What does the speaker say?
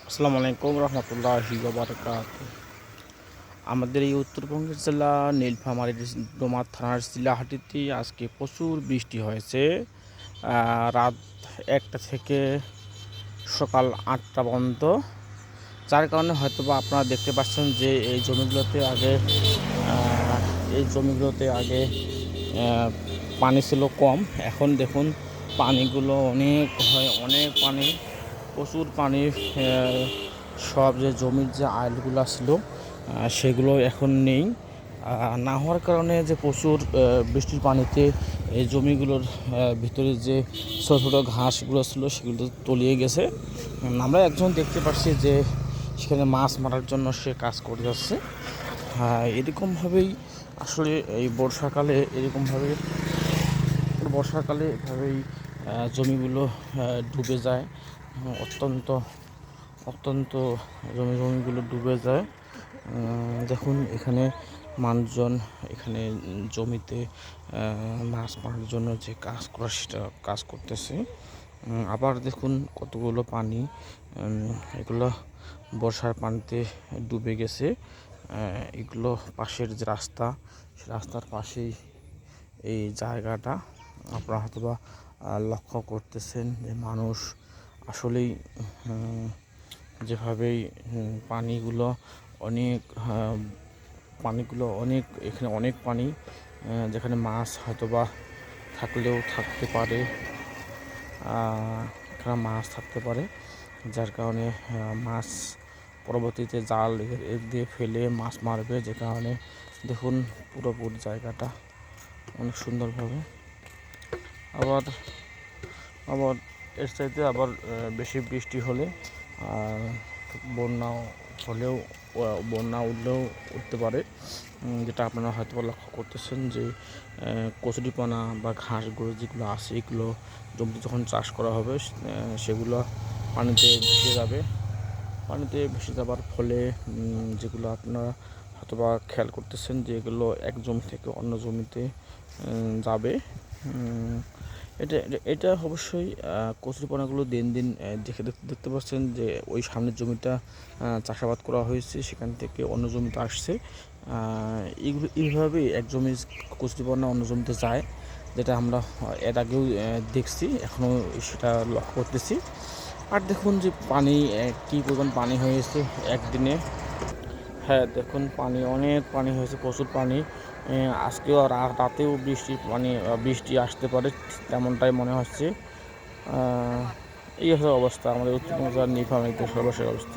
আসসালামু আলাইকুম রহমতুল্লাহি ওয়া বারাকাতুহু। আমাদের এই উত্তরবঙ্গের জেলা নীলফামারীর ডোমার থানার চিলাহাটিতে আজকে প্রচুর বৃষ্টি হয়েছে। রাত 1টা থেকে সকাল 8টা পর্যন্ত, যার কারণে হয়তোবা আপনারা দেখতে পাচ্ছেন যে এই জমিগুলোতে আগে পানি ছিল কম। এখন দেখুন পানিগুলো অনেক পানি, প্রচুর পানি। সব যে জমির যে আইলগুলো ছিল সেগুলো এখন নেই। না হওয়ার কারণে যে প্রচুর বৃষ্টির পানিতে এই জমিগুলোর ভিতরে যে ছোটো ছোটো ঘাসগুলো ছিল সেগুলো তলিয়ে গেছে। আমরা একজন দেখতে পাচ্ছি যে সেখানে মাছ মারার জন্য সে কাজ করে যাচ্ছে। এরকমভাবেই আসলে এই বর্ষাকালে এভাবেই জমিগুলো ডুবে যায়। অত্যন্ত অত্যন্ত জমিগুলো ডুবে যায়। দেখুন এখানে মানুষজন এখানে জমিতে মাছ মারার জন্য যে কাজ করা সেটা কাজ করতেছে। আবার দেখুন কতগুলো পানি, এগুলো বর্ষার পানিতে ডুবে গেছে। এগুলো পাশের যে রাস্তা, সে রাস্তার পাশেই এই জায়গাটা। আপনারা হয়তোবা লক্ষ্য করতেছেন যে মানুষ আসলেই যেভাবেই পানিগুলো অনেক এখানে অনেক পানি, যেখানে মাছ হয়তোবা থাকতে পারে, এখানে মাছ থাকতে পারে, যার কারণে মাছ পরবর্তীতে জাল দিয়ে ফেলে মাছ মারবে। যে কারণে দেখুন পুরোপুরি জায়গাটা অনেক সুন্দরভাবে। আবার আবার এর চাইতে আবার বেশি বৃষ্টি হলে বন্যা উঠলেও উঠতে পারে। যেটা আপনারা হয়তো লক্ষ্য করতেছেন যে কচুরিপানা বা ঘাসগুলো যেগুলো আছে, এগুলো জমিতে যখন চাষ করা হবে সেগুলো পানিতে ভেসে যাবার ফলে যেগুলো আপনারা হয়তোবা খেয়াল করতেছেন যে এগুলো এক জমি থেকে অন্য জমিতে যাবে। এটা এটা অবশ্যই কচুরিপানাগুলো দিন দিন দেখতে পাচ্ছেন যে ওই সামনের জমিটা চাষাবাদ করা হয়েছে, সেখান থেকে অন্য জমিতে আসছে। এইভাবেই এক জমির কচুরিপানা অন্য জমিতে যায়, যেটা আমরা এর আগেও দেখছি, এখনও সেটা লক্ষ্য করতেছি। আর দেখুন যে পানি কী পরিমাণ পানি হয়েছে একদিনে। হ্যাঁ, দেখুন অনেক পানি হয়েছে, প্রচুর পানি। আজকেও রাতেও বৃষ্টি আসতে পারে, তেমনটাই মনে হচ্ছে। এই হচ্ছে অবস্থা আমাদের উত্তরবঙ্গ জেলার নীলফামারীতে সর্বশেষ অবস্থা।